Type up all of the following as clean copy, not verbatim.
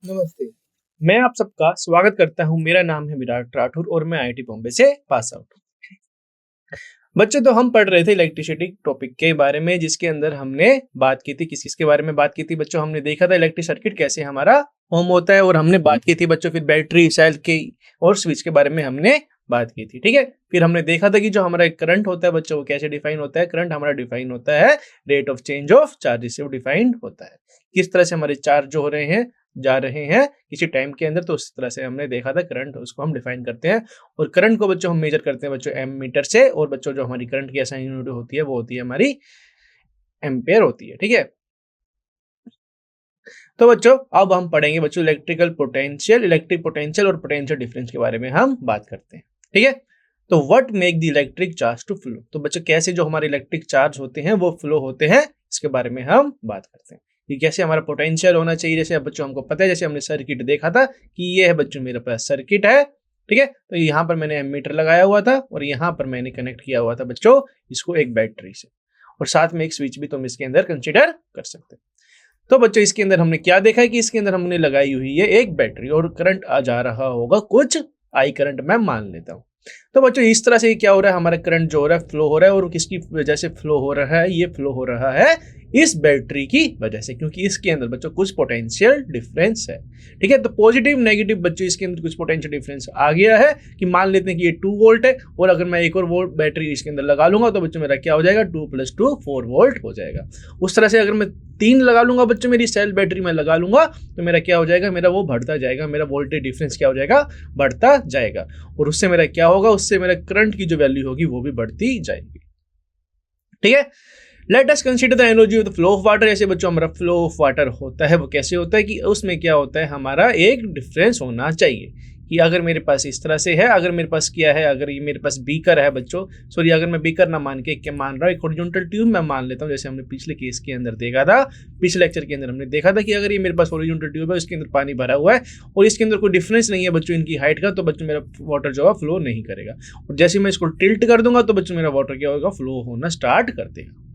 नमस्ते। मैं आप सबका स्वागत करता हूँ। मेरा नाम है विराट राठौर और मैं आईआईटी बॉम्बे से पास आउट हूँ। बच्चों, तो हम पढ़ रहे थे इलेक्ट्रिसिटी टॉपिक के बारे में, जिसके अंदर हमने बात की थी, किस चीज़ के बारे में बात की थी बच्चों? हमने देखा था इलेक्ट्रिक सर्किट कैसे हमारा फॉर्म होता है, और हमने बात की थी बच्चों फिर बैटरी, सेल की और स्विच के बारे में हमने बात की थी, ठीक है? फिर हमने देखा था कि जो हमारा एक करंट होता है बच्चों, वो कैसे डिफाइन होता है? करंट हमारा डिफाइन होता है rate of change of charges से वो डिफाइंड होता है। किस तरह से हमारे चार्ज जो हो रहे हैं, जा रहे हैं किसी टाइम के अंदर, तो उस तरह से हमने देखा था करंट, उसको हम डिफाइन करते हैं। और करंट को बच्चों हम मेजर करते हैं बच्चों एमीटर से, और बच्चों जो हमारी करंट की एसआई यूनिट होती है वो होती है हमारी एम्पेयर होती है, ठीक है? तो बच्चों अब हम पढ़ेंगे बच्चों इलेक्ट्रिक पोटेंशियल और पोटेंशियल डिफरेंस के बारे में हम बात करते हैं, ठीक है? तो what make the electric charge to flow, तो बच्चों कैसे जो हमारे इलेक्ट्रिक चार्ज होते हैं वो फ्लो होते हैं, इसके बारे में हम बात करते हैं। कि कैसे हमारा पोटेंशियल होना चाहिए, जैसे अब बच्चों हमको पता है, जैसे हमने सर्किट देखा था कि ये है बच्चों मेरे पास सर्किट है, ठीक है? तो यहाँ पर मैंने एमीटर लगाया हुआ था और यहाँ पर मैंने कनेक्ट किया हुआ था बच्चों इसको एक बैटरी से, और साथ में एक स्विच भी तुम इसके अंदर कंसिडर कर सकते हैं। तो बच्चों इसके अंदर हमने क्या देखा है कि इसके अंदर हमने लगाई हुई है एक बैटरी, और करंट आ जा रहा होगा कुछ आई करंट मैं मान लेता हूं। तो बच्चों इस तरह से क्या हो रहा है, हमारा करंट जो हो रहा है फ्लो हो रहा है, और किसकी वजह से फ्लो हो रहा है? ये फ्लो हो रहा है इस बैटरी की वजह से, क्योंकि इसके अंदर बच्चों कुछ पोटेंशियल डिफरेंस है, ठीक है? तो पॉजिटिव नेगेटिव बच्चों इसके अंदर कुछ पोटेंशियल डिफरेंस आ गया है कि मान लेते हैं कि ये 2 वोल्ट है, और अगर मैं एक और वोल्ट बैटरी इसके अंदर लगा लूंगा तो बच्चों मेरा क्या हो जाएगा, 2 + 2 4 वोल्ट हो जाएगा। उस तरह से अगर मैं 3 लगा लूंगा बच्चों, मेरी सेल बैटरी में लगा लूंगा, तो मेरा क्या हो जाएगा, मेरा वो बढ़ता जाएगा, मेरा वोल्टेज डिफरेंस क्या हो जाएगा, बढ़ता जाएगा, और उससे मेरा क्या होगा, उससे मेरा करंट की जो वैल्यू होगी वो भी बढ़ती जाएगी, ठीक है? Let us consider the energy of the flow of water. ऐसे बच्चों हमारा फ्लो ऑफ वाटर होता है वो कैसे होता है कि उसमें क्या होता है, हमारा एक डिफरेंस होना चाहिए कि अगर मेरे पास इस तरह से है, अगर मेरे पास क्या है, अगर ये मेरे पास बीकर है बच्चों, सॉरी अगर मैं बीकर ना मान के क्या मान रहा हूँ, एक हॉरिजॉन्टल ट्यूब मैं मान लेता हूँ, जैसे हमने पिछले केस के अंदर देखा था, पिछले लेक्चर के अंदर हमने देखा था कि अगर ये मेरे पास हॉरिजॉन्टल ट्यूब है, इसके अंदर पानी भरा हुआ है और इसके अंदर कोई डिफरेंस नहीं है बच्चों इनकी हाइट का, तो बच्चों मेरा वाटर जो है फ्लो नहीं करेगा, और जैसे मैं इसको टिल्ट कर दूंगा तो बच्चों मेरा वाटर क्या होगा, फ्लो होना स्टार्ट कर देगा।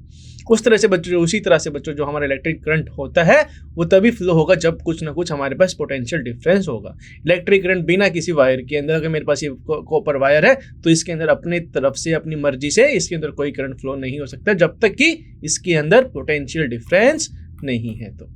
उस तरह से बच्चों, उसी तरह से बच्चों जो हमारा इलेक्ट्रिक करंट होता है वो तभी फ्लो होगा जब कुछ ना कुछ हमारे पास पोटेंशियल डिफरेंस होगा। इलेक्ट्रिक करंट बिना किसी वायर के अंदर, अगर मेरे पास ये कॉपर वायर है तो इसके अंदर अपने तरफ से अपनी मर्जी से इसके अंदर कोई करंट फ्लो नहीं हो सकता जब तक कि इसके अंदर पोटेंशियल डिफरेंस नहीं है, तो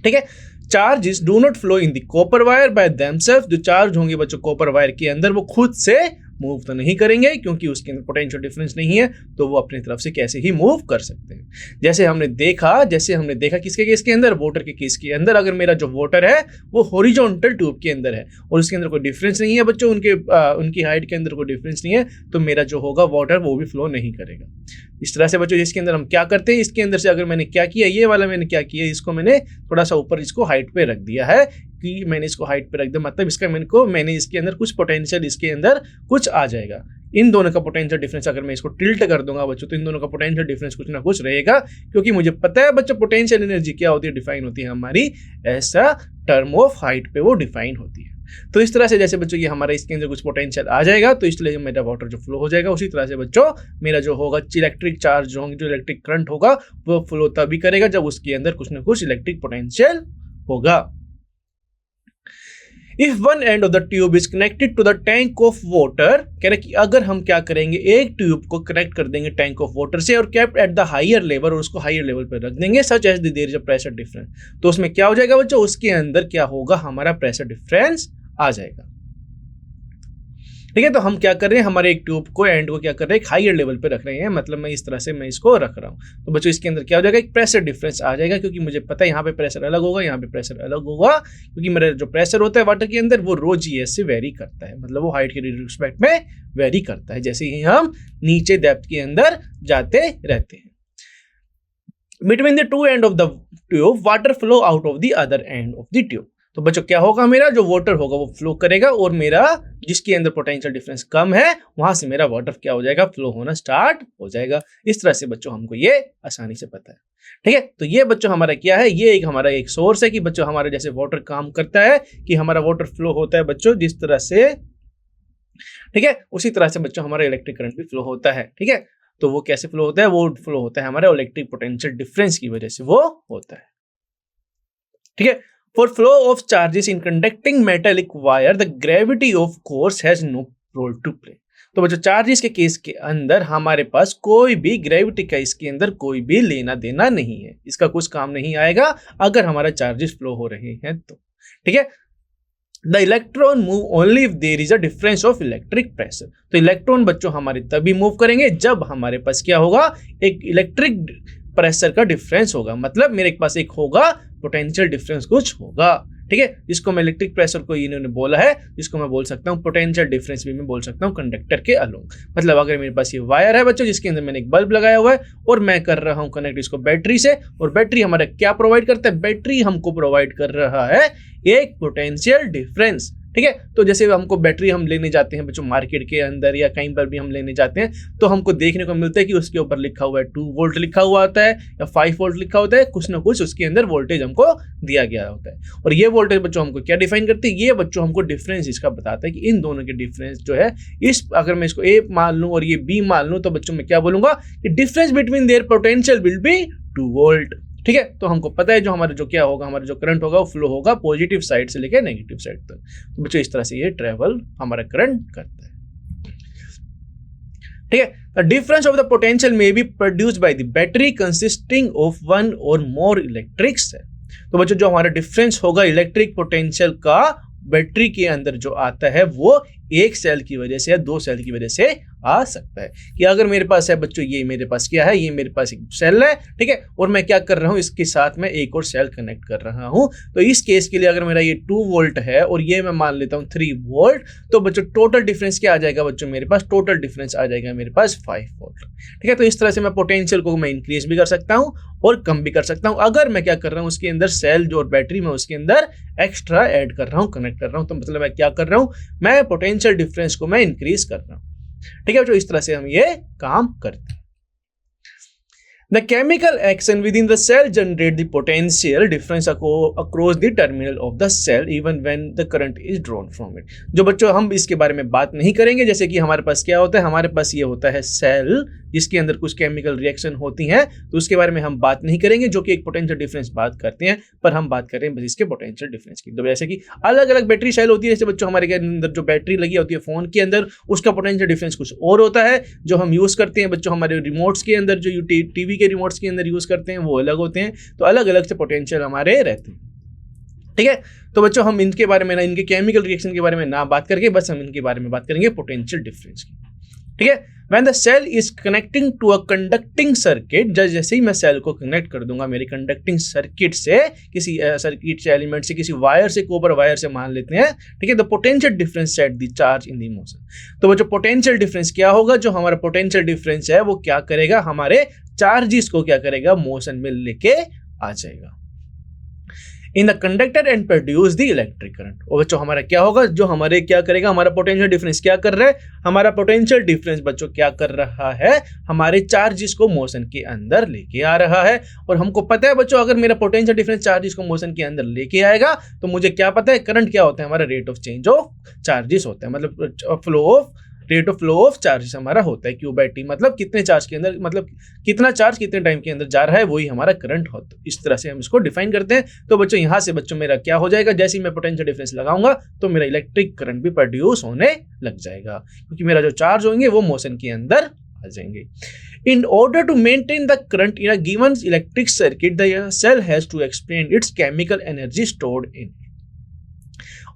ठीक है? Charges do not flow in the copper wire by themselves. जो चार्ज होंगे बच्चों कॉपर वायर के अंदर वो खुद से मूव तो नहीं करेंगे, क्योंकि उसके अंदर पोटेंशियल डिफरेंस नहीं है, तो वो अपनी तरफ से कैसे ही मूव कर सकते हैं। जैसे हमने देखा किसके केस के अंदर, वाटर के केस के अंदर, अगर मेरा जो वाटर है वो हॉरिजॉन्टल ट्यूब के अंदर है और उसके अंदर कोई डिफरेंस नहीं है बच्चों, उनकी हाइट के अंदर कोई डिफरेंस नहीं है, तो मेरा जो होगा वाटर वो भी फ्लो नहीं करेगा। इस तरह से बच्चों इसके अंदर हम क्या करते हैं, इसके अंदर से अगर मैंने क्या किया, ये वाला मैंने क्या किया, इसको मैंने थोड़ा सा ऊपर इसको हाइट पे रख दिया है, कि मैंने इसको हाइट पे रख दिया, मतलब इसका मैंने इसके अंदर कुछ पोटेंशियल, इसके अंदर कुछ आ जाएगा। इन दोनों का पोटेंशियल डिफरेंस अगर मैं इसको टिल्ट कर दूंगा बच्चों, तो इन दोनों का पोटेंशियल डिफरेंस कुछ ना कुछ रहेगा, क्योंकि मुझे पता है बच्चों पोटेंशियल एनर्जी क्या होती है, डिफाइन होती है हमारी ऐसा टर्म ऑफ हाइट पे वो डिफाइन होती है। तो इस तरह से जैसे बच्चों ये हमारा इसके अंदर कुछ पोटेंशियल आ जाएगा, तो इसलिए मेरा वाटर जो फ्लो हो जाएगा, उसी तरह से बच्चों मेरा जो होगा इलेक्ट्रिक चार्ज जो होंगे, जो इलेक्ट्रिक करंट होगा वो फ्लो तभी करेगा जब उसके अंदर कुछ ना कुछ इलेक्ट्रिक पोटेंशियल होगा। If one end of the tube is connected to the tank of water, कह रहे कि अगर हम क्या करेंगे, एक ट्यूब को कनेक्ट कर देंगे टैंक ऑफ वाटर से और kept at the higher level, और उसको हायर लेवल पर रख देंगे, such as there is a pressure difference, तो उसमें क्या हो जाएगा बच्चों, उसके अंदर क्या होगा, हमारा प्रेशर डिफरेंस आ जाएगा, ठीक है? तो हम क्या कर रहे हैं, हमारे एक ट्यूब को एंड को क्या कर रहे हैं, एक हायर लेवल पे रख रहे हैं, मतलब मैं इस तरह से मैं इसको रख रहा हूं, तो बच्चों इसके अंदर क्या हो जाएगा, एक प्रेशर डिफरेंस आ जाएगा, क्योंकि मुझे पता है यहाँ पे प्रेशर अलग होगा, यहाँ पे प्रेशर अलग होगा, क्योंकि मेरा जो प्रेशर होता है वाटर के अंदर वो रो जीएस से वेरी करता है, मतलब वो हाइट के रिस्पेक्ट में वेरी करता है, जैसे ही हम नीचे डेप्थ के अंदर जाते रहते हैं। Between the two and of the tube water flow out of the other and of the tube, तो बच्चों क्या होगा, मेरा जो वाटर होगा वो फ्लो करेगा, और मेरा जिसके अंदर पोटेंशियल डिफरेंस कम है वहां से मेरा वाटर क्या हो जाएगा, फ्लो होना स्टार्ट हो जाएगा। इस तरह से बच्चों हमको ये आसानी से पता है, ठीक है? तो ये बच्चों हमारा क्या है, ये हमारा एक सोर्स है कि बच्चों हमारे जैसे वाटर काम करता है, कि हमारा वाटर फ्लो होता है बच्चों जिस तरह से, ठीक है, उसी तरह से बच्चों हमारा इलेक्ट्रिक करंट भी फ्लो होता है, ठीक है? तो वो कैसे फ्लो होता है, वो फ्लो होता है हमारे इलेक्ट्रिक पोटेंशियल डिफरेंस की वजह से वो होता है, ठीक है? For flow of charges in conducting metallic wire, the gravity of course has no role to play. तो बच्चों चार्जेस के केस के अंदर हमारे पास कोई भी ग्रेविटी का इसके अंदर कोई भी लेना देना नहीं है, इसका कुछ काम नहीं आएगा अगर हमारा चार्जेस फ्लो हो रहे हैं तो। ठीक है, the electron move only if there is a difference of electric pressure. तो इलेक्ट्रॉन बच्चों हमारे तभी मूव करेंगे जब हमारे पास क्या होगा, एक इलेक्ट्रिक प्रेशर का डिफरेंस होगा, मतलब मेरे पास एक होगा पोटेंशियल डिफरेंस कुछ होगा। ठीक है, जिसको मैं इलेक्ट्रिक प्रेशर को इन्होंने बोला है, जिसको मैं बोल सकता हूँ पोटेंशियल डिफरेंस भी मैं बोल सकता हूँ कंडक्टर के अलोंग। मतलब अगर मेरे पास ये वायर है बच्चों जिसके अंदर मैंने एक बल्ब लगाया हुआ है और मैं कर रहा हूँ कनेक्ट इसको बैटरी से, और बैटरी हमारा क्या प्रोवाइड करता है, बैटरी हमको प्रोवाइड कर रहा है एक पोटेंशियल डिफरेंस। ठीक है, तो जैसे हमको बैटरी हम लेने जाते हैं बच्चों मार्केट के अंदर या कहीं पर भी हम लेने जाते हैं तो हमको देखने को मिलता है कि उसके ऊपर लिखा हुआ है 2 वोल्ट लिखा हुआ होता है या 5 वोल्ट लिखा होता है, कुछ ना कुछ उसके अंदर वोल्टेज हमको दिया गया होता है। और ये वोल्टेज बच्चों हमको क्या डिफाइन करती है, ये बच्चों हमको डिफरेंस इसका बताता है कि इन दोनों के डिफरेंस जो है, इस अगर मैं इसको ए मान लूँ और ये बी मान लूँ तो बच्चों मैं क्या बोलूंगा कि difference between their potential will be 2 volt. ठीक है, तो हमको पता है जो हमारा जो क्या होगा, हमारा जो करंट होगा वो फ्लो होगा पॉजिटिव साइड से लेकर नेगेटिव साइड तक। तो बच्चों इस तरह से ये ट्रेवल हमारा करंट करता है। ठीक है, the difference of the potential may be produced by the battery consisting of 1 और मोर इलेक्ट्रिक सेल। तो बच्चों जो हमारा डिफरेंस होगा इलेक्ट्रिक पोटेंशियल का बैटरी के अंदर जो आता है वो एक सेल की वजह से या 2 सेल की वजह से आ सकता है। कि अगर मेरे पास है बच्चों, ये मेरे पास क्या है, ये मेरे पास एक सेल है, ठीक है, और मैं क्या कर रहा हूँ, इसके साथ में एक और सेल कनेक्ट कर रहा हूँ। तो इस केस के लिए अगर मेरा ये 2 वोल्ट है और ये मैं मान लेता हूँ 3 वोल्ट, तो बच्चों टोटल डिफरेंस क्या आ जाएगा बच्चों, मेरे पास टोटल डिफरेंस आ जाएगा मेरे पास 5 वोल्ट। ठीक है, तो इस तरह से मैं पोटेंशियल को मैं इंक्रीज भी कर सकता हूँ और कम भी कर सकता हूँ। अगर मैं क्या कर रहा हूँ, उसके अंदर सेल जो और बैटरी में उसके अंदर एक्स्ट्रा ऐड कर रहा हूँ, कनेक्ट कर रहा हूँ, तो मतलब मैं क्या कर रहा हूँ, मैं पोटेंशियल डिफरेंस को मैं इंक्रीज कर रहा हूँ। ठीक है, तो इस तरह से हम ये काम करते हैं। The chemical action within the cell generate the potential difference across the terminal of the cell even when the current is drawn from it। जो बच्चों हम इसके बारे में बात नहीं करेंगे, जैसे कि हमारे पास क्या होता है, हमारे पास ये होता है सेल जिसके अंदर कुछ केमिकल रिएक्शन होती हैं, तो उसके बारे में हम बात नहीं करेंगे जो कि एक पोटेंशियल डिफरेंस बात करते हैं, पर हम बात करें बस इसके पोटेंशियल डिफरेंस की। तो जैसे कि अलग अलग बैटरी सेल होती है, जैसे बच्चों हमारे अंदर जो बैटरी लगी होती है फोन के अंदर, उसका पोटेंशियल डिफरेंस कुछ और होता है। जो हम यूज करते हैं बच्चों हमारे रिमोट्स के अंदर, जो टीवी के रिमोट्स के अंदर यूज करते हैं वो अलग होते हैं। तो अलग अलग से पोटेंशियल हमारे रहते हैं। ठीक है, तो बच्चों हम इनके बारे में ना, इनके केमिकल रिएक्शन के बारे में ना बात करके बस हम इनके बारे में बात करेंगे पोटेंशियल डिफरेंस की। ठीक है, when the cell is connecting to a conducting circuit, जैसे ही मैं सेल को कनेक्ट कर दूंगा मेरी कंडक्टिंग सर्किट से, किसी सर्किट से एलिमेंट से, किसी वायर से, कॉपर वायर से मान लेते हैं। ठीक है, the potential difference set the charge in the motion. तो वो जो पोटेंशियल डिफरेंस क्या होगा, जो हमारा पोटेंशियल डिफरेंस है वो क्या करेगा, हमारे चार्जेस को क्या करेगा, मोशन में लेके आ जाएगा in the conductor and produce the electric current. और बच्चों हमारा क्या होगा, जो हमारे क्या करेगा, हमारा पोटेंशियल डिफरेंस क्या कर रहा है, हमारा पोटेंशियल डिफरेंस बच्चों क्या कर रहा है, हमारे चार्जेस को मोशन के अंदर लेके आ रहा है। और हमको पता है बच्चों, अगर मेरा पोटेंशियल डिफरेंस चार्जेस को मोशन के अंदर लेके आएगा तो मुझे क्या पता है, करंट क्या होता है, हमारा rate of change of charges होता है, मतलब rate of flow of charges हमारा होता है। क्यू बाई टी मतलब कितने चार्ज के अंदर, मतलब कितना चार्ज कितने टाइम के अंदर जा रहा है, वही हमारा करंट होता है। इस तरह से हम इसको डिफाइन करते हैं। तो बच्चों यहाँ से बच्चों मेरा क्या हो जाएगा, जैसे ही मैं पोटेंशियल डिफरेंस लगाऊंगा तो मेरा इलेक्ट्रिक करंट भी प्रोड्यूस होने लग जाएगा, क्योंकि मेरा जो चार्ज होंगे वो मोशन के अंदर आ जाएंगे। In order to maintain the current in a given electric circuit, the cell has to expend its chemical energy stored in it।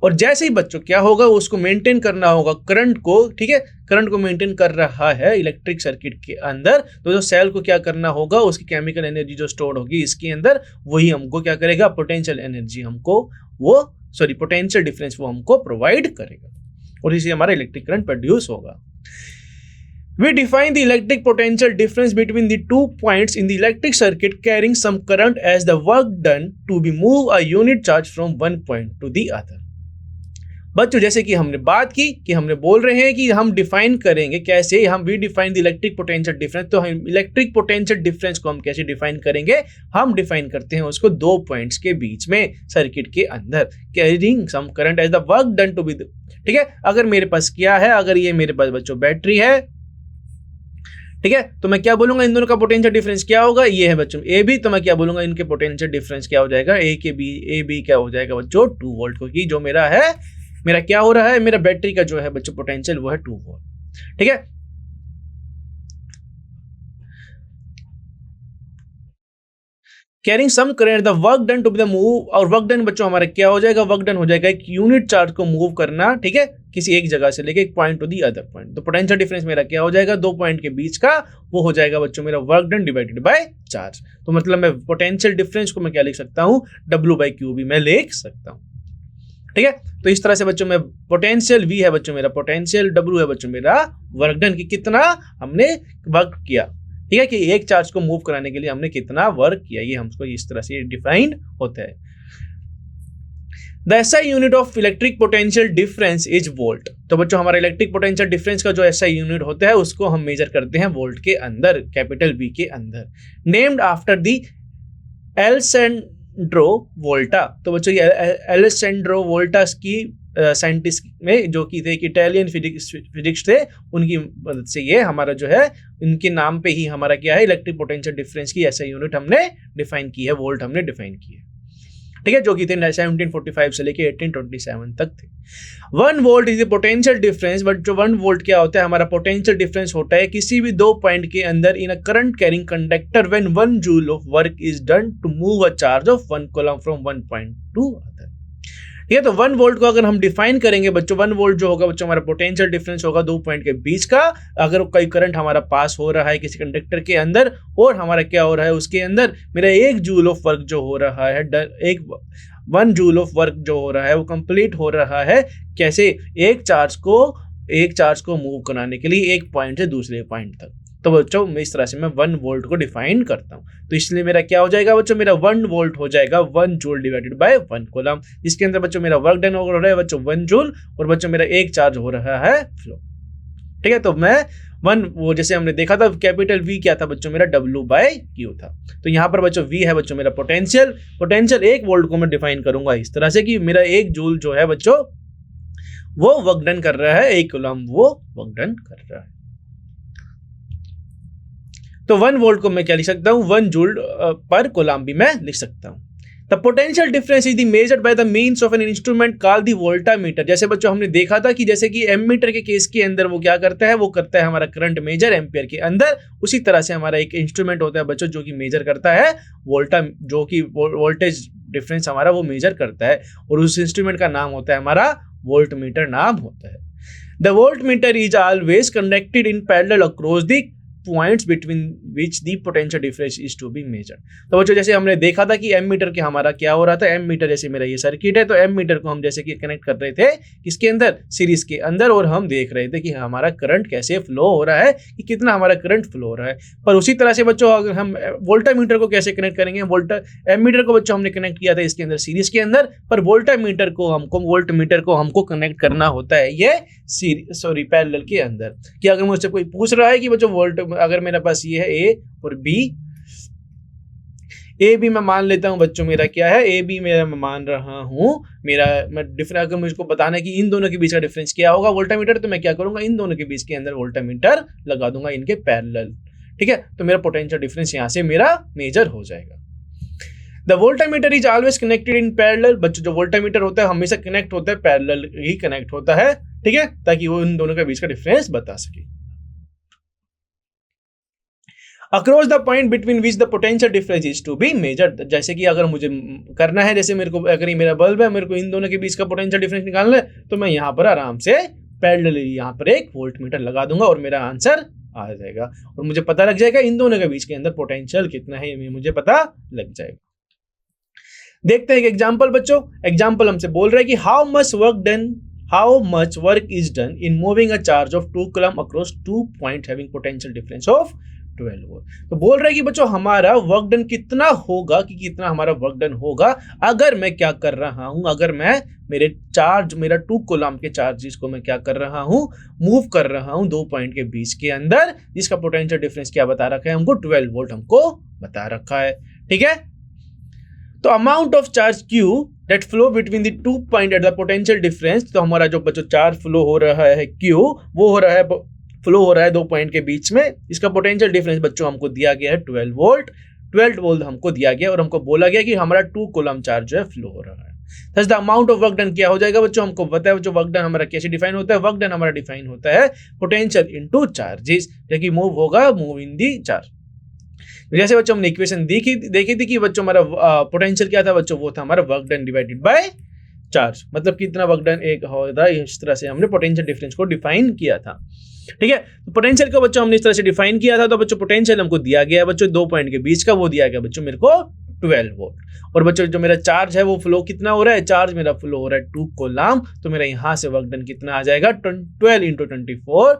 और जैसे ही बच्चों क्या होगा, उसको मेंटेन करना होगा करंट को। ठीक है, करंट को मेंटेन कर रहा है इलेक्ट्रिक सर्किट के अंदर, तो जो सेल को क्या करना होगा, उसकी केमिकल एनर्जी जो स्टोर्ड होगी इसके अंदर, वही हमको क्या करेगा, पोटेंशियल एनर्जी हमको पोटेंशियल डिफरेंस वो हमको प्रोवाइड करेगा, और इसी हमारा इलेक्ट्रिक करंट प्रोड्यूस होगा। We define the electric potential difference between the 2 points in the electric circuit carrying some current as the work done to be move a unit charge from one point to the other। बच्चों जैसे कि हमने बात की कि हमने बोल रहे हैं कि हम डिफाइन करेंगे कैसे, हम we define the electric potential difference. तो हम इलेक्ट्रिक पोटेंशियल डिफरेंस को हम कैसे डिफाइन करेंगे, हम डिफाइन करते हैं उसको 2 पॉइंट्स के बीच में सर्किट के अंदर, carrying some current as the work done to be. ठीक है, अगर मेरे पास क्या है, अगर ये मेरे पास बच्चों बैटरी है, ठीक है, तो मैं क्या बोलूंगा इन दोनों का पोटेंशियल डिफरेंस क्या होगा, ये है बच्चों ए बी, तो मैं क्या बोलूंगा इनके पोटेंशियल डिफरेंस क्या हो जाएगा, ए बी क्या हो जाएगा बच्चों 2 वोल्ट, क्योंकि जो मेरा है मेरा क्या हो रहा है, मेरा बैटरी का जो है बच्चों पोटेंशियल वो है 2 वोल्ट। ठीक है, carrying some current the work done to be the move, और वर्क डन बच्चों हमारा क्या हो जाएगा, वर्क डन हो जाएगा एक यूनिट चार्ज को मूव करना, ठीक है, किसी एक जगह से लेके एक point to the other point. तो पोटेंशियल डिफरेंस मेरा क्या हो जाएगा, 2 पॉइंट के बीच का, वो हो जाएगा बच्चों मेरा work done divided by charge. तो मतलब मैं पोटेंशियल डिफरेंस को मैं क्या लिख सकता हूँ, W/Q भी मैं लिख सकता हूँ। ठीक है, तो इस तरह से बच्चों में पोटेंशियल V है बच्चों मेरा पोटेंशियल, W है बच्चों मेरा वर्क डन की कितना हमने वर्क किया। ठीक है, कि एक चार्ज को मूव कराने के लिए हमने कितना वर्क किया, ये हमको इस तरह से डिफाइंड होता है। The SI unit of electric potential difference is volt. तो बच्चों हमारा इलेक्ट्रिक पोटेंशियल डिफरेंस का जो SI यूनिट होता है उसको हम मेजर करते हैं वोल्ट के अंदर, कैपिटल V के अंदर। Named after the Alessandro Volta. तो बच्चों ये एलेसेंड्रो वोल्टा की साइंटिस्ट में जो कि थे इटालियन फिजिक्स थे, उनकी मदद से ये हमारा जो है इनके नाम पे ही हमारा क्या है इलेक्ट्रिक पोटेंशियल डिफरेंस की SI यूनिट हमने डिफाइन की है, वोल्ट हमने डिफाइन की है। ठीक है, जो कि थे 1745 से लेके 1827 तक थे। 1 volt is the potential difference, but जो 1 वोल्ट क्या होता है, हमारा पोटेंशियल डिफरेंस होता है किसी भी 2 पॉइंट के अंदर in a current carrying conductor when 1 joule of work is done to move a charge of 1 coulomb from 1 point to other. ठीक है, तो 1 वोल्ट को अगर हम डिफाइन करेंगे बच्चों, 1 वोल्ट जो होगा बच्चों हमारा पोटेंशियल डिफरेंस होगा 2 पॉइंट के बीच का। अगर कोई करंट हमारा पास हो रहा है किसी कंडक्टर के अंदर और हमारा क्या हो रहा है उसके अंदर मेरा 1 जूल ऑफ वर्क जो हो रहा है, 1 जूल ऑफ वर्क जो हो रहा है वो कंप्लीट हो रहा है कैसे, एक चार्ज को मूव कराने के लिए एक पॉइंट से दूसरे पॉइंट तक। तो बच्चों इस तरह से मैं 1 वोल्ट को डिफाइन करता हूं। तो इसलिए मेरा क्या हो जाएगा बच्चों, मेरा 1 वोल्ट हो जाएगा 1 जूल डिवाइडेड बाय 1 कूलम, जिसके अंदर बच्चों मेरा वर्क डन हो रहा है बच्चों 1 जूल, और बच्चों मेरा एक चार्ज हो रहा है फ्लो। ठीक है, तो मैं 1 वो जैसे हमने देखा था कैपिटल V क्या था बच्चों मेरा W/Q था। तो यहाँ पर बच्चों V है बच्चों मेरा पोटेंशियल 1 वोल्ट को मैं डिफाइन करूंगा इस तरह से कि मेरा 1 जूल जो है बच्चों वो वर्क डन कर रहा है, 1 कूलम वो वर्क डन कर रहा है। तो 1 वोल्ट को मैं क्या लिख सकता हूं, 1 जूल पर कूलम भी मैं लिख सकता हूं। The potential difference is the measured by the means of an instrument called the voltameter. जैसे बच्चों हमने देखा था कि जैसे कि एमीटर के केस के अंदर वो क्या करता है, वो करता है हमारा करंट मेजर एम्पियर के अंदर, उसी तरह से हमारा एक इंस्ट्रूमेंट होता है बच्चों जो कि मेजर करता है जो कि वोल्टेज डिफरेंस हमारा वो मेजर करता है, और उस इंस्ट्रूमेंट का नाम होता है हमारा वोल्टमीटर नाम होता है। The voltmeter is always connected in parallel across the points between which the potential difference is to be measured. तो बच्चों जैसे हमने देखा था कि एमीटर के हमारा क्या हो रहा था, एमीटर जैसे मेरा ये सर्किट है, तो एमीटर को हम जैसे कि कनेक्ट कर रहे थे किसके अंदर, सीरीज के अंदर, और हम देख रहे थे कि हमारा करंट कैसे फ्लो हो रहा है, कि कितना हमारा करंट फ्लो हो रहा है। पर उसी तरह से बच्चों अगर हम वोल्टामीटर को कैसे कनेक्ट करेंगे, एमीटर को बच्चों हमने कनेक्ट किया था इसके अंदर सीरीज के अंदर, पर वोल्टमीटर को हमको कनेक्ट करना होता है ये पैरेलल के अंदर। कि अगर मुझसे कोई पूछ रहा है कि बच्चों अगर मेरे पास ये है A और B, ए बी मैं मान लेता हूं बच्चों मेरा क्या है, ए बी मेरा मैं मान रहा हूं मेरा मैं डिफरेंस, अगर मुझको बताना है कि इन दोनों के बीच का डिफरेंस क्या होगा वोल्टामीटर, तो मैं क्या करूंगा इन दोनों के बीच के अंदर वोल्टामीटर लगा दूंगा इनके पैरेलल। ठीक है, तो मेरा पोटेंशियल डिफरेंस यहां से मेरा मेजर हो जाएगा। The voltameter is always connected in parallel. बच्चों जो वोल्टामीटर होता है हमेशा कनेक्ट होता है, पैरेलल ही कनेक्ट होता है। ठीक है, ताकि वो इन दोनों के बीच का डिफरेंस बता सके। Across the point between which the potential difference is to be measured. जैसे कि अगर मुझे करना है, जैसे मेरे को अगर ये मेरा बल्ब है, मेरे को इन दोनों के बीच का पोटेंशियल डिफरेंस निकालना है, तो मैं यहाँ पर आराम से पैरेलली यहाँ पर एक वोल्टमीटर लगा दूंगा और मेरा आंसर आ जाएगा, और मुझे पता लग जाएगा इन दोनों के बीच के अंदर पोटेंशियल कितना है, ये मुझे पता लग जाएगा। देखते हैं एक एग्जाम्पल बच्चों। एग्जाम्पल हमसे बोल रहा है कि how much work is done in moving a charge of 2 coulomb across 2 point having potential difference of 12 volt. तो बोल रहा है कि बच्चों हमारा वर्क डन कितना होगा, कि कितना हमारा वर्क डन होगा अगर मैं क्या कर रहा हूं, अगर मैं मेरा 2 कूलम के चार्जेस को मैं क्या कर रहा हूं, मूव कर रहा हूं 2 पॉइंट के बीच के अंदर, जिसका पोटेंशियल डिफरेंस क्या बता रखा है हमको, 12 वोल्ट हमको बता रखा है। ठीक है, तो amount of charge Q that flow between the 2 point at the potential difference, तो हमारा जो बच्चों चार्ज फ्लो हो रहा है Q वो हो रहा है फ्लो हो रहा है 2 पॉइंट के बीच में, इसका पोटेंशियल डिफरेंस बच्चों हमको दिया गया है 12 वोल्ट। 12 वोल्ट हमको दिया गया और हमको बोला गया कि हमारा 2 कूलम चार्ज जो है फ्लो हो रहा है। Thus the amount of work done क्या हो जाएगा बच्चों, हमको पता है बच्चों वर्क डन हमारा कैसे डिफाइन होता है। वर्क डन हमारा डिफाइन होता है पोटेंशियल इनटू चार्जेस, जो कि मूव होगा मूव इन दी चार्ज। जैसे बच्चों हमने इक्वेशन देखी थी कि बच्चों हमारा पोटेंशियल क्या था बच्चों, वो था हमारा work done divided by charge, मतलब कितना वर्क डन एक होता है। इस तरह से हमने पोटेंशियल डिफरेंस को डिफाइन किया था। ठीक है, तो पोटेंशियल को बच्चों हमने इस तरह से डिफाइन किया था। तो बच्चों पोटेंशियल हमको दिया गया बच्चों 2 पॉइंट के बीच का, वो दिया गया बच्चों मेरे को 12 वोल्ट। और बच्चों जो मेरा चार्ज है वो फ्लो कितना हो रहा है, चार्ज मेरा फ्लो हो रहा है 2 कूलम। तो मेरा यहाँ से वर्क डन कितना आ जाएगा 12 इंटू 24,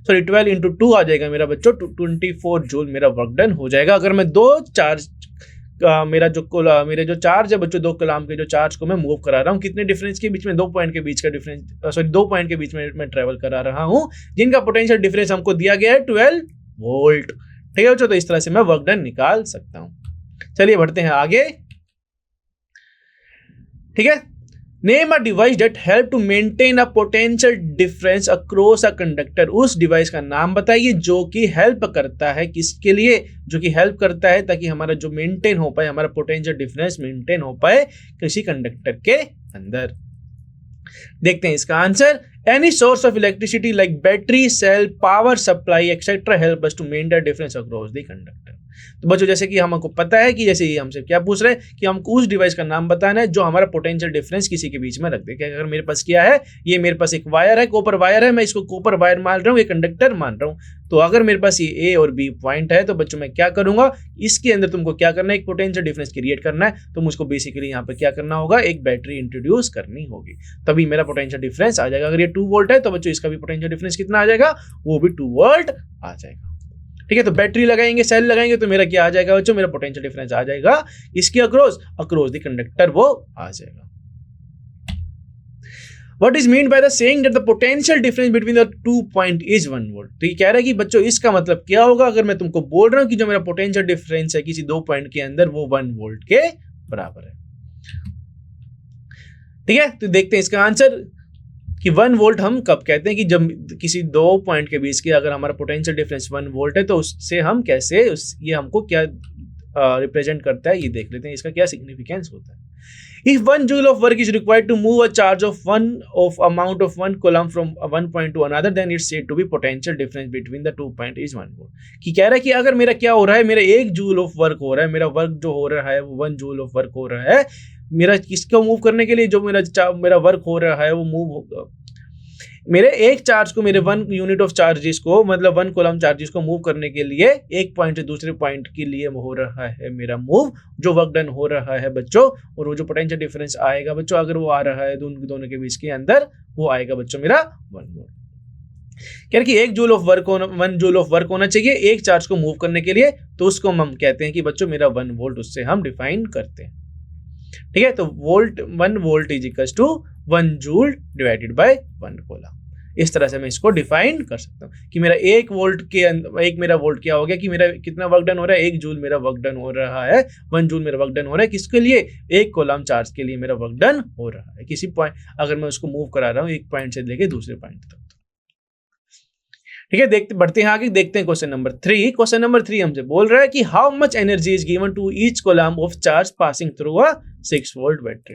सॉरी 12 इंटू 2 आ जाएगा मेरा बच्चों 24 जूल मेरा वर्क डन हो जाएगा। अगर मैं दो चार्ज मेरे जो चार्ज है बच्चों 2 कूलम के जो चार्ज को मैं मूव करा रहा हूँ, कितने डिफरेंस के बीच में, 2 पॉइंट के बीच का डिफरेंस, सॉरी 2 पॉइंट के बीच में मैं ट्रेवल करा रहा हूँ, जिनका पोटेंशियल डिफरेंस हमको दिया गया है 12 वोल्ट। ठीक है बच्चों, तो इस तरह से मैं वर्क डन निकाल सकता हूँ। चलिए बढ़ते हैं आगे। ठीक है, name a device that help to maintain a potential difference across a conductor. उस डिवाइस का नाम बताइए जो कि हेल्प करता है, किसके लिए, जो कि हेल्प करता है ताकि हमारा जो मेंटेन हो पाए, हमारा पोटेंशियल डिफरेंस मेंटेन हो पाए किसी कंडक्टर के अंदर। देखते हैं इसका answer. Any source of electricity like battery, cell, power supply etcetera help us to maintain difference across the conductor. तो बच्चों जैसे कि हमको पता है कि जैसे ये हमसे क्या पूछ रहे हैं कि हमको उस डिवाइस का नाम बताना है जो हमारा पोटेंशियल डिफरेंस किसी के बीच में रख दे। अगर मेरे पास क्या है, ये मेरे पास एक वायर है, कॉपर वायर है, मैं इसको कॉपर वायर मान रहा हूँ, ये कंडक्टर मान रहा हूँ। तो अगर मेरे पास ये ए और बी पॉइंट है तो बच्चों मैं क्या करूंगा, इसके अंदर तुमको क्या करना है, एक पोटेंशियल डिफरेंस क्रिएट करना है। तो मुझको बेसिकली यहाँ पे क्या करना होगा, एक बैटरी इंट्रोड्यूस करनी होगी, तभी मेरा पोटेंशियल डिफरेंस आ जाएगा। अगर ये 2 वोल्ट है तो बच्चों इसका भी पोटेंशियल डिफरेंस कितना आ जाएगा, वो भी 2 वोल्ट आ जाएगा। ठीक है, तो बैटरी लगाएंगे, सेल लगाएंगे तो मेरा क्या आ जाएगा बच्चों, मेरा पोटेंशियल डिफरेंस आ जाएगा इसके अक्रॉस द कंडक्टर, वो आ जाएगा। What is meant by the saying that the potential difference between the 2 point is 1 volt? तो ये कह रहा है कि बच्चों इसका मतलब क्या होगा अगर मैं तुमको बोल रहा हूं कि जो मेरा पोटेंशियल डिफरेंस है किसी 2 पॉइंट के अंदर वो 1 वोल्ट के बराबर है। ठीक है, तो देखते हैं इसका आंसर कि 1 वोल्ट हम कब कहते हैं कि जब किसी 2 पॉइंट के बीच के अगर हमारा पोटेंशियल डिफरेंस 1 वोल्ट है तो उससे हम कैसे ये हमको क्या रिप्रेजेंट करता है, ये देख लेते हैं इसका क्या सिग्निफिकेंस होता है। If 1 joule of work is required to move a charge of amount of 1 coulomb from one point to another, then it's said to be potential difference between the 2 point is 1 volt. कि कह रहा है कि अगर मेरा क्या हो रहा है, मेरा 1 जूल ऑफ वर्क हो रहा है, मेरा वर्क जो हो रहा है वो 1 जूल ऑफ वर्क हो रहा है, मेरा किसको मूव करने के लिए, जो मेरा वर्क हो रहा है वो मूव होगा, मेरे एक चार्ज को, मेरे 1 यूनिट ऑफ चार्जेस को, मतलब 1 कूलम चार्जेस को मूव करने के लिए एक पॉइंट से दूसरे पॉइंट के लिए हो रहा है मेरा मूव, जो वर्क डन हो रहा है बच्चों, और वो जो पोटेंशियल डिफरेंस आएगा बच्चों अगर वो आ रहा है दोनों के बीच के अंदर, वो आएगा बच्चों मेरा 1 वोल्ट। कह रहे कि 1 जूल ऑफ वर्क होना चाहिए एक चार्ज को मूव करने के लिए, तो उसको हम कहते हैं कि बच्चों मेरा 1 वोल्ट, उससे हम डिफाइन करते हैं। ठीक है, तो 1 volt is equals to 1 joule divided by 1 coulomb. इस तरह से मैं इसको डिफाइन कर सकता हूँ कि मेरा 1 वोल्ट के अंदर, एक मेरा वोल्ट क्या हो गया कि मेरा कितना वर्क डन हो रहा है, 1 जूल मेरा वर्क डन हो रहा है, 1 जूल मेरा वर्क डन हो रहा है, किसके लिए, 1 कूलम चार्ज के लिए मेरा वर्क डन हो रहा है किसी पॉइंट, अगर मैं उसको मूव करा रहा हूँ एक पॉइंट से लेके दूसरे पॉइंट तक। ठीक है, बढ़ते हैं आगे, देखते हैं क्वेश्चन नंबर 3। क्वेश्चन नंबर 3 हमसे बोल रहा है कि how much energy is given to each coulomb of charge passing through a 6 volt battery.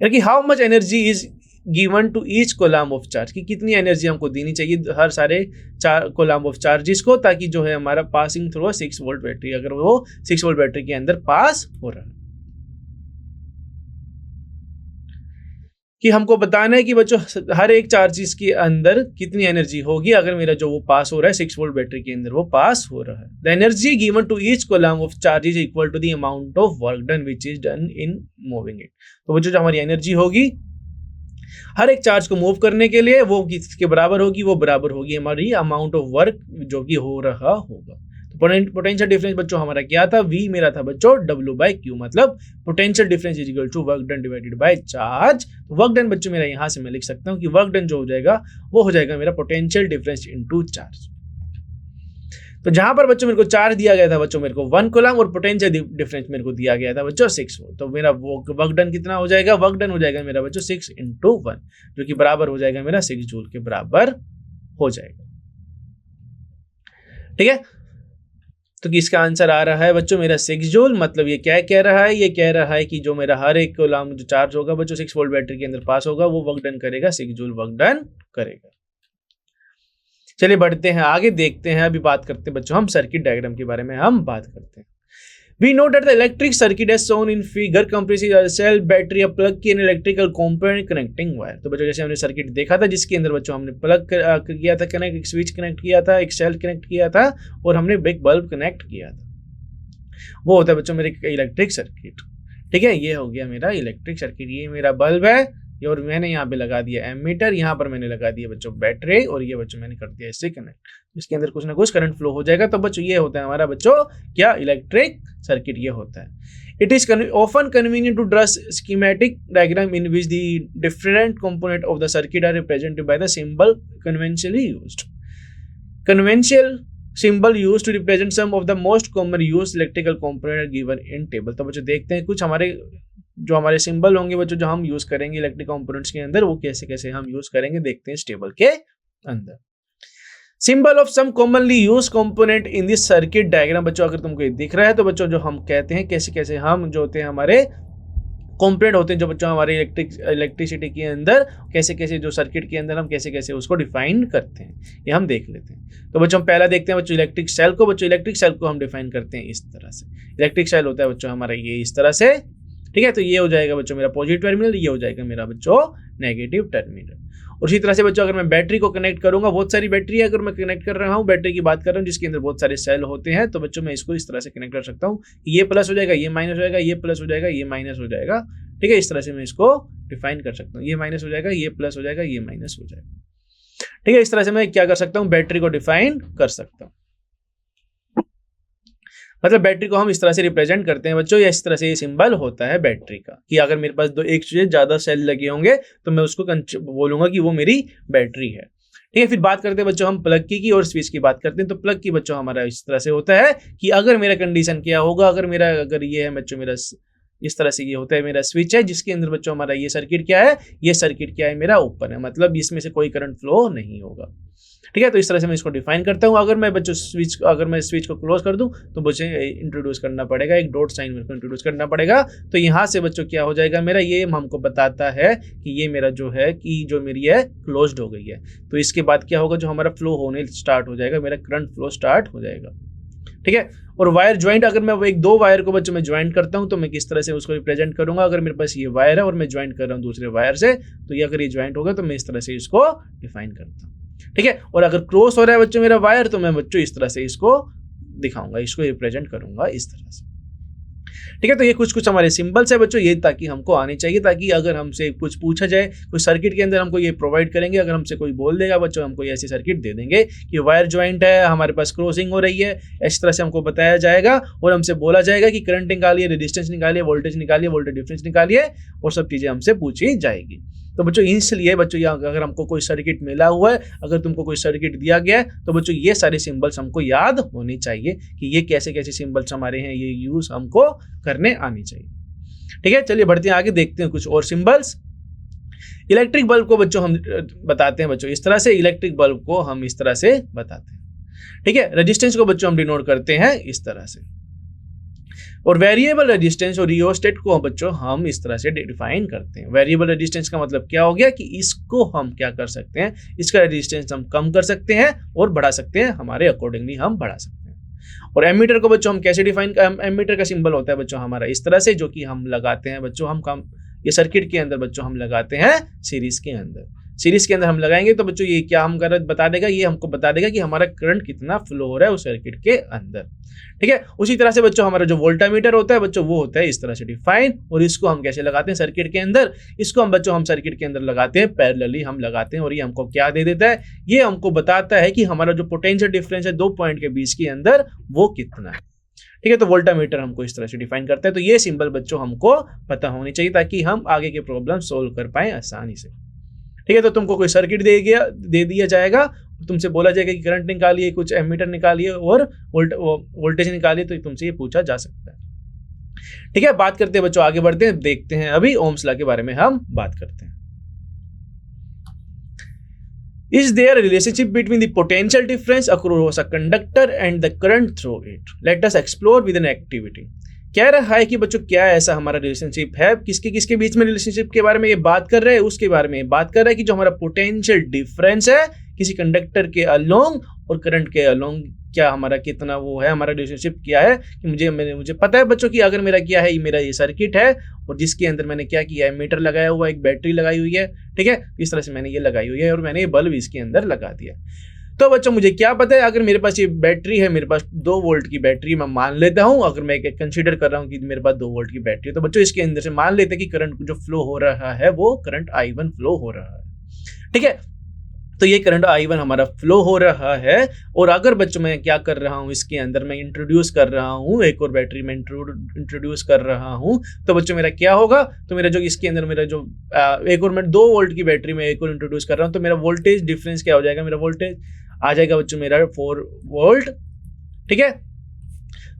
यानी कि how much energy is given to each coulomb of charge, कि कितनी एनर्जी हमको देनी चाहिए हर सारे कूलम ऑफ चार्जेस को, ताकि जो है हमारा passing through a 6 volt battery, अगर वो 6 वोल्ट बैटरी के अंदर पास हो रहा है, कि हमको बताना है कि बच्चों हर एक चार्जेस के अंदर कितनी एनर्जी होगी अगर मेरा जो वो पास हो रहा है 6 वोल्ट बैटरी के अंदर वो पास हो रहा है। The energy given to each coulomb of charge is equal to the amount of work done which is done in moving it. तो बच्चों जो हमारी एनर्जी होगी हर एक चार्ज को मूव करने के लिए वो किसके बराबर होगी, वो बराबर होगी हमारी अमाउंट ऑफ वर्क जो कि हो रहा होगा। पोटेंशियल डिफरेंस बच्चों हमारा क्या था, V मेरा था बच्चों W/Q, मतलब potential difference is equal to work done divided by charge. Work done बच्चों मेरा यहां से मैं लिख सकता हूं कि वर्क डन जो हो जाएगा वो हो जाएगा मेरा पोटेंशियल डिफरेंस इनटू चार्ज। तो जहां पर बच्चों मेरे को चार्ज दिया गया था बच्चों मेरे को 1 कूलम और पोटेंशियल डिफरेंस मेरे को दिया गया था बच्चों 6 वोल्ट, तो मेरा वर्क डन कितना हो जाएगा, वर्क डन हो जाएगा मेरा बच्चों 6 × 1 जो कि बराबर हो जाएगा मेरा 6 जूल के बराबर हो जाएगा। ठीक है, तो इसका आंसर आ रहा है बच्चों मेरा 6 जूल। मतलब ये क्या कह रहा है, ये कह रहा है कि जो मेरा हर एक कूलम जो चार्ज होगा बच्चों 6 वोल्ट बैटरी के अंदर पास होगा, वो वर्क डन करेगा 6 जूल वर्क डन करेगा। चलिए बढ़ते हैं आगे, देखते हैं, अभी बात करते हैं बच्चों हम सर्किट डायग्राम के बारे में हम बात करते हैं। We know that the electric circuit as shown in figure comprises a cell, battery, a plug की electrical component connecting wire। तो बच्चों जैसे हमने सर्किट देखा था जिसके अंदर बच्चों हमने प्लग किया था कनेक्ट, एक स्विच कनेक्ट किया था, एक सेल कनेक्ट किया था और हमने एक बल्ब कनेक्ट किया था, वो होता है बच्चों मेरे इलेक्ट्रिक सर्किट। ठीक है, ये हो गया मेरा इलेक्ट्रिक सर्किट। ये मेरा बल्ब है और मैंने यहाँ पे लगा दिया एमीटर, यहाँ पर मैंने लगा दिया बच्चों बैटरी और ये बच्चों मैंने कर दिया इससे कनेक्ट, इसके अंदर कुछ ना कुछ करंट फ्लो हो जाएगा। तो बच्चों ये होता है हमारा बच्चों क्या इलेक्ट्रिक सर्किट, ये होता है। It is often convenient to draw schematic diagram in which the different component of the circuit are represented by the symbol conventionally used. Conventional symbol used to represent some of the most common used electrical component given in table. तो बच्चों देखते हैं कुछ हमारे symbol होंगे बच्चों जो हम यूज करेंगे इलेक्ट्रिक कंपोनेंट्स के अंदर, वो कैसे कैसे हम यूज करेंगे देखते हैं इस टेबल के अंदर। Symbol of some commonly use component in this circuit diagram. बच्चों अगर तुमको ये दिख रहा है तो बच्चों जो हम कहते हैं कैसे कैसे हम जो होते हैं हमारे कंपोनेंट होते हैं जो बच्चों हमारे इलेक्ट्रिसिटी के अंदर कैसे कैसे जो सर्किट के अंदर हम कैसे कैसे उसको डिफाइन करते हैं, ये हम देख लेते हैं। तो बच्चों हम पहला देखते हैं बच्चों इलेक्ट्रिक सेल को। बच्चों इलेक्ट्रिक सेल को हम डिफाइन करते हैं इस तरह से। इलेक्ट्रिक सेल होता है बच्चों हमारा ये इस तरह से, ठीक है। तो ये हो जाएगा बच्चों मेरा पॉजिटिव टर्मिनल, ये हो जाएगा मेरा बच्चों नेगेटिव टर्मिनल। और उसी तरह से बच्चों अगर मैं बैटरी को कनेक्ट करूंगा, बहुत सारी बैटरी है अगर मैं कनेक्ट कर रहा हूँ, बैटरी की बात कर रहा हूँ जिसके अंदर बहुत सारे सेल होते हैं, तो बच्चों मैं इसको इस तरह से कनेक्ट कर सकता हूँ, ये प्लस हो जाएगा, ये माइनस हो जाएगा, ये प्लस हो जाएगा, ये माइनस हो जाएगा। ठीक है, इस तरह से मैं इसको डिफाइन कर सकता हूँ, ये माइनस हो जाएगा, ये प्लस हो जाएगा, ये माइनस हो जाएगा। ठीक है, इस तरह से मैं क्या कर सकता हूँ, बैटरी को डिफाइन कर सकता हूँ। मतलब बैटरी को हम इस तरह से रिप्रेजेंट करते हैं बच्चों, या इस तरह से ये सिंबल होता है बैटरी का, कि अगर मेरे पास एक से ज्यादा सेल लगे होंगे तो मैं उसको बोलूंगा कि वो मेरी बैटरी है। ठीक है, फिर बात करते हैं बच्चों हम प्लग की और स्विच की बात करते हैं। तो प्लग की बच्चों हमारा इस तरह से होता है कि अगर मेरा कंडीशन क्या होगा, अगर ये है बच्चों मेरा इस तरह से ये होता है मेरा स्विच है जिसके अंदर बच्चों हमारा ये सर्किट क्या है, ये सर्किट क्या है मेरा ओपन है, मतलब इसमें से कोई करंट फ्लो नहीं होगा। ठीक है, तो इस तरह से मैं इसको डिफाइन करता हूँ। अगर मैं बच्चों स्विच को क्लोज कर दूं तो मुझे इंट्रोड्यूस करना पड़ेगा, एक डॉट साइन मेरे को इंट्रोड्यूस करना पड़ेगा। तो यहाँ से बच्चों क्या हो जाएगा मेरा, ये हमको बताता है कि ये मेरा जो है कि जो मेरी है क्लोज्ड हो गई है। तो इसके बाद क्या होगा, जो हमारा फ्लो होने स्टार्ट हो जाएगा, मेरा करंट फ्लो स्टार्ट हो जाएगा। ठीक है, और वायर ज्वाइंट, अगर मैं एक दो वायर को बच्चों में ज्वाइंट करता हूं तो मैं किस तरह से उसको रिप्रेजेंट करूंगा। अगर मेरे पास ये वायर है और मैं ज्वाइंट कर रहा हूं दूसरे वायर से, तो ये अगर ये ज्वाइंट होगा तो मैं इस तरह से इसको डिफाइन करता हूं। ठीक है, और अगर क्रॉस हो रहा है बच्चों मेरा वायर, तो मैं बच्चों इस तरह से इसको दिखाऊंगा, इसको रिप्रेजेंट करूंगा इस तरह से। ठीक है, तो ये कुछ हमारे सिंबल्स है बच्चों, ये ताकि हमको आने चाहिए, ताकि अगर हमसे कुछ पूछा जाए कुछ सर्किट के अंदर हमको ये प्रोवाइड करेंगे। अगर हमसे कोई बोल देगा बच्चों, हमको ऐसी सर्किट दे देंगे कि वायर ज्वाइंट है, हमारे पास क्रॉसिंग हो रही है, इस तरह से हमको बताया जाएगा और हमसे बोला जाएगा कि करंट निकालिए, रेजिस्टेंस निकालिए, वोल्टेज निकालिए, वोल्टेज डिफरेंस निकालिए, और सब चीजें हमसे पूछी जाएगी। तो बच्चों इसलिए बच्चों अगर हमको कोई सर्किट मिला हुआ है, अगर तुमको कोई सर्किट दिया गया है, तो बच्चों ये सारे सिंबल्स हमको याद होने चाहिए कि ये कैसे कैसे सिंबल्स हमारे हैं, ये यूज हमको करने आनी चाहिए। ठीक है, चलिए बढ़ते हैं आगे, देखते हैं कुछ और सिंबल्स। इलेक्ट्रिक बल्ब को बच्चों हम बताते हैं बच्चों इस तरह से, इलेक्ट्रिक बल्ब को हम इस तरह से बताते हैं। ठीक है, रेजिस्टेंस को बच्चों हम डिनोट करते हैं इस तरह से, और वेरिएबल रेजिस्टेंस और रियोस्टेट को बच्चों हम इस तरह से डिफाइन करते हैं। वेरिएबल रेजिस्टेंस का मतलब क्या हो गया कि इसको हम क्या कर सकते हैं, इसका रेजिस्टेंस हम कम कर सकते हैं और बढ़ा सकते हैं, हमारे अकॉर्डिंगली हम बढ़ा सकते हैं। और एमीटर को बच्चों हम कैसे डिफाइन, एमीटर का सिंबल होता है बच्चों हमारा इस तरह से, जो कि हम लगाते हैं बच्चों हम ये सर्किट के अंदर बच्चों हम लगाते हैं सीरीज के अंदर। सीरीज के अंदर हम लगाएंगे तो बच्चों ये क्या हम बता देगा, ये हमको बता देगा कि हमारा करंट कितना फ्लो हो रहा है उस सर्किट के अंदर। ठीक है, उसी तरह से बच्चों हमारा जो वोल्टामीटर होता है बच्चों, वो होता है इस तरह से डिफाइन, और इसको हम कैसे लगाते हैं सर्किट के अंदर, इसको हम बच्चों हम सर्किट के अंदर लगाते हैं, पैरेलली हम लगाते हैं, और ये हमको क्या दे देता है, ये हमको बताता है कि हमारा जो पोटेंशियल डिफरेंस है दो पॉइंट के बीच के अंदर वो कितना है। ठीक है, तो वोल्टामीटर हमको इस तरह से डिफाइन करता है। तो ये सिंबल बच्चों हमको पता होनी चाहिए ताकि हम आगे के प्रॉब्लम सोल्व कर पाए आसानी से। ठीक है, तो तुमको कोई सर्किट दे दिया जाएगा, तुमसे बोला जाएगा कि करंट निकालिए, कुछ एमीटर निकालिए और वोल्टेज निकालिए, तो तुमसे ये पूछा जा सकता है। ठीक है, बात करते हैं बच्चों, आगे बढ़ते हैं, देखते हैं अभी ओम्स लॉ के बारे में हम बात करते हैं। Is their relationship between the potential difference across a conductor and the current through it, let us explore with an activity. कह रहा है कि बच्चों क्या ऐसा हमारा रिलेशनशिप है, किसके किसके बीच में रिलेशनशिप के बारे में ये बात कर रहे हैं, उसके बारे में बात कर रहा है कि जो हमारा पोटेंशियल डिफरेंस है किसी कंडक्टर के अलोंग और करंट के अलोंग, क्या हमारा कितना वो है, हमारा रिलेशनशिप क्या है। कि मुझे पता है बच्चों कि अगर मेरा क्या है, मेरा ये सर्किट है और जिसके अंदर मैंने क्या किया है, मीटर लगाया हुआ, एक बैटरी लगाई हुई है, ठीक है, इस तरह से मैंने ये लगाई हुई है और मैंने ये बल्ब इसके अंदर लगा दिया। तो बच्चों मुझे क्या पता है, अगर मेरे पास ये बैटरी है, मेरे पास 2 वोल्ट की बैटरी मैं मान लेता हूं, अगर मैं कंसीडर कर रहा हूं कि मेरे पास 2 वोल्ट की बैटरी है, तो बच्चों इसके अंदर से मान लेते हैं कि करंट जो फ्लो हो रहा है वो करंट I1 फ्लो हो रहा है, ठीक है। तो ये करंट I1 हमारा फ्लो हो रहा है और अगर बच्चों मैं क्या कर रहा हूँ, इसके अंदर मैं इंट्रोड्यूस कर रहा हूँ, एक और बैटरी में इंट्रोड्यूस कर रहा हूँ, तो बच्चों मेरा क्या होगा, तो मेरा जो इसके अंदर मेरा जो एक और मैं 2 वोल्ट की बैटरी में एक और इंट्रोड्यूस कर रहा हूँ, तो मेरा वोल्टेज डिफरेंस क्या हो जाएगा, मेरा वोल्टेज आ जाएगा बच्चों मेरा 4 वोल्ट, ठीक है।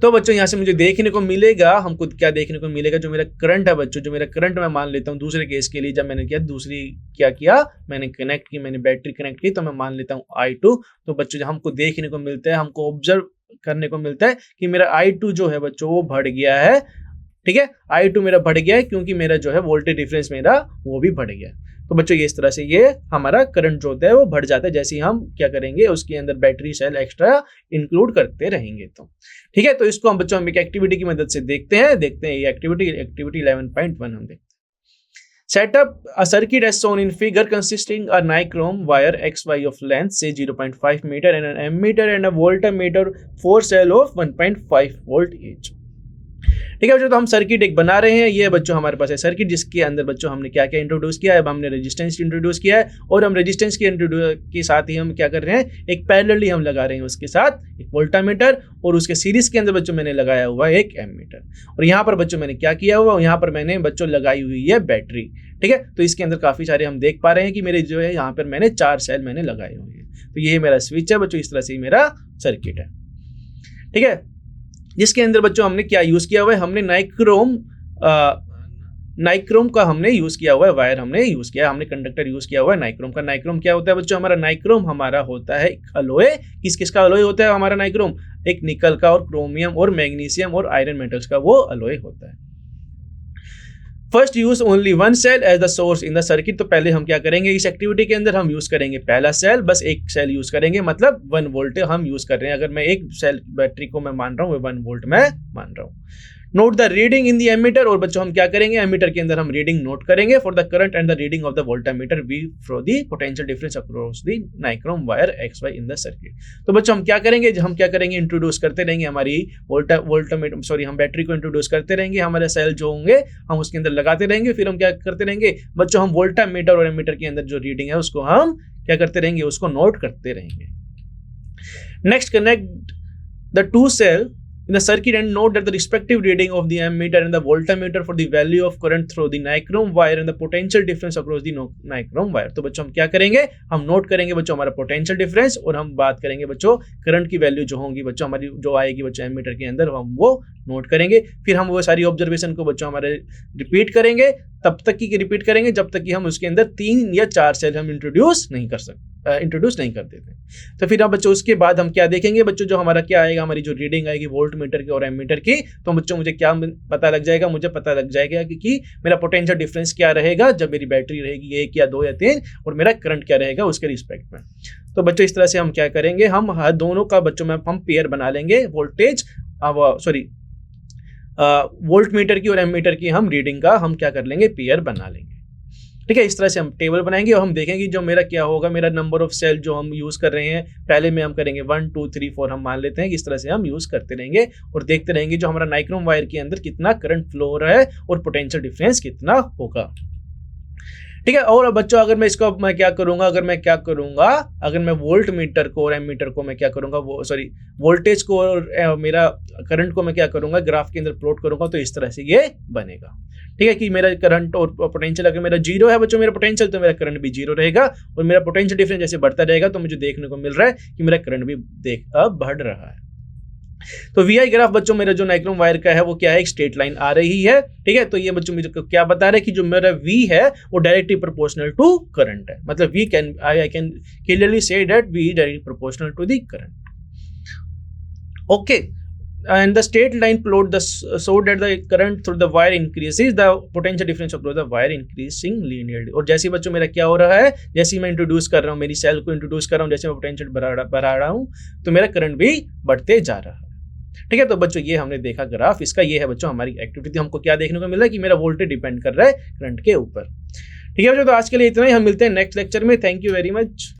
तो बच्चों यहाँ से मुझे देखने को मिलेगा, हमको क्या देखने को मिलेगा, जो मेरा करंट है बच्चों, जो मेरा करंट मैं मान लेता हूँ दूसरे केस के लिए, जब मैंने क्या किया मैंने कनेक्ट की, मैंने बैटरी कनेक्ट की, तो मैं मान लेता हूँ I2। तो बच्चों हमको देखने को मिलता है, हमको ऑब्जर्व करने को मिलता है कि मेरा I2 जो है बच्चों वो बढ़ गया है, ठीक है। I2 मेरा बढ़ गया है क्योंकि मेरा जो है वोल्टेज डिफरेंस मेरा वो भी बढ़ गया। तो बच्चों ये इस तरह से ये हमारा करंट जो होता है वो बढ़ जाता है, जैसे ही हम क्या करेंगे उसके अंदर बैटरी सेल एक्स्ट्रा इंक्लूड करते रहेंगे। तो ठीक है, तो इसको हम बच्चों हम एक एक्टिविटी की मदद से देखते हैं ये एक्टिविटी 11.1 हम देखते हैं। Set up a circuit as shown in figure consisting a nichrome wire XY of length say 0.5 meter and an ammeter and a voltmeter 4 cell of 1.5 volt each। ठीक है बच्चों, तो हम सर्किट एक बना रहे हैं, ये बच्चों हमारे पास है सर्किट, जिसके अंदर बच्चों हमने क्या क्या इंट्रोड्यूस किया है, अब हमने रेजिस्टेंस इंट्रोड्यूस किया है और हम रेजिस्टेंस के साथ ही हम क्या कर रहे हैं, एक पैरेलली हम लगा रहे हैं उसके साथ एक वोल्टामीटर और उसके सीरीज के अंदर बच्चों मैंने लगाया हुआ है एक एमीटर। और यहाँ पर बच्चों मैंने क्या किया हुआ, यहाँ पर मैंने बच्चों लगाई हुई है बैटरी, ठीक है। तो इसके अंदर काफी सारे हम देख पा रहे हैं कि मेरे जो है यहाँ पर मैंने 4 सेल मैंने लगाए हुए हैं। तो ये मेरा स्विच है बच्चों, इस तरह से मेरा सर्किट है, ठीक है। जिसके अंदर बच्चों हमने क्या यूज किया हुआ है, हमने नाइक्रोम का हमने यूज किया हुआ है, वायर हमने यूज किया है, हमने कंडक्टर यूज किया हुआ है नाइक्रोम का। नाइक्रोम क्या होता है बच्चों, हमारा नाइक्रोम हमारा होता है अलॉय। किसका अलॉय होता है हमारा नाइक्रोम, एक निकल का और क्रोमियम और मैग्नीशियम और आयरन मेटल्स का वो अलॉय होता है। First use only 1 cell as the source in the circuit. तो पहले हम क्या करेंगे, इस एक्टिविटी के अंदर हम यूज करेंगे पहला सेल, बस एक सेल यूज करेंगे, मतलब 1 वोल्ट हम यूज कर रहे हैं। अगर मैं एक सेल बैटरी को मैं मान रहा हूँ 1 वोल्ट मैं मान रहा हूँ। Note the reading in the ammeter, और बच्चों हम क्या करेंगे, एमीटर के अंदर हम रीडिंग नोट करेंगे for the current and the reading of the voltameter V for the potential difference across the nichrome wire XY in the circuit. तो बच्चों हम क्या करेंगे, इंट्रोड्यूस करते रहेंगे हमारी वोल्टामीटर, सॉरी हम बैटरी को इंट्रोड्यूस करते रहेंगे, हमारे सेल जो होंगे हम उसके अंदर लगाते रहेंगे, फिर हम क्या करते रहेंगे बच्चों, हम वोल्टामीटर और एमीटर के अंदर जो रीडिंग है उसको हम क्या करते रहेंगे, उसको नोट करते रहेंगे। Next, connect the 2 cell in the circuit and note that the respective reading of the ammeter and the voltmeter for the value of current through the nichrome wire and the potential difference across the nichrome wire। तो बच्चों हम क्या करेंगे, हम note करेंगे बच्चों हमारा potential difference और हम बात करेंगे बच्चों करंट की वैल्यू जो होंगी बच्चों हमारी जो आएगी बच्चों एमीटर के अंदर, हम वो नोट करेंगे। फिर हम वो सारी ऑब्जर्वेशन को बच्चों हमारे रिपीट करेंगे, तब तक की रिपीट करेंगे जब तक कि हम उसके अंदर 3 या 4 सेल हम इंट्रोड्यूस नहीं कर देते। तो फिर अब बच्चों उसके बाद हम क्या देखेंगे बच्चों, जो हमारा क्या आएगा, हमारी जो रीडिंग आएगी वोल्ट मीटर की और एमीटर की, तो बच्चों मुझे क्या पता लग जाएगा, मुझे पता लग जाएगा कि मेरा पोटेंशियल डिफरेंस क्या रहेगा जब मेरी बैटरी रहेगी 1 या 2 या 3, और मेरा करंट क्या रहेगा उसके रिस्पेक्ट में। तो बच्चों इस तरह से हम क्या करेंगे, हम दोनों का बच्चों में हम पेयर बना लेंगे, वोल्ट मीटर की और एमीटर की हम रीडिंग का हम क्या कर लेंगे, पेयर बना लेंगे, ठीक है। इस तरह से हम टेबल बनाएंगे और हम देखेंगे जो मेरा क्या होगा, मेरा नंबर ऑफ सेल जो हम यूज कर रहे हैं, पहले में हम करेंगे 1 2 3 4 हम मान लेते हैं, इस तरह से हम यूज करते रहेंगे और देखते रहेंगे जो हमारा नाइक्रोम वायर के अंदर कितना करंट फ्लो हो रहा है और पोटेंशियल डिफरेंस कितना होगा, ठीक है। और बच्चों अगर मैं इसको क्या करूंगा, अगर मैं वोल्ट मीटर को और एमीटर को मैं क्या करूंगा, वोल्टेज को और मेरा करंट को मैं क्या करूंगा, ग्राफ के अंदर प्लॉट करूंगा, तो इस तरह से ये बनेगा, ठीक है। कि मेरा करंट और पोटेंशियल अगर मेरा 0 है बच्चों मेरा पोटेंशियल, तो मेरा करंट भी 0 रहेगा, और मेरा पोटेंशियल डिफरेंस जैसे बढ़ता रहेगा तो मुझे देखने को मिल रहा है कि मेरा करंट भी बढ़ रहा है। तो वी आई ग्राफ बच्चों मेरा जो नाइक्रोम वायर का है वो क्या है, एक स्ट्रेट लाइन आ रही है, ठीक है। तो ये बच्चों मुझे क्या बता रहा है कि जो मेरा वी है वो डायरेक्टली प्रोपोर्शनल टू करंट है, मतलब V can I can clearly see that V is directly proportional to the current. Okay, and the straight line plot the so that the current through the wire increases, the potential difference across the wire increasing linearly। और जैसे बच्चों मेरा क्या हो रहा है, जैसे मैं इंट्रोड्यूस कर रहा हूँ, मेरी सेल को इंट्रोड्यूस कर रहा हूँ, जैसे मैं पोटेंशियल बढ़ा रहा हूँ तो मेरा करंट भी बढ़ते जा रहा है, ठीक है। तो बच्चों ये हमने देखा ग्राफ इसका, ये है बच्चों हमारी एक्टिविटी। हमको क्या देखने को मिल रहा है कि मेरा वोल्टेज डिपेंड कर रहा है करंट के ऊपर, ठीक है बच्चों। तो आज के लिए इतना ही, हम मिलते हैं नेक्स्ट लेक्चर में। Thank you very much.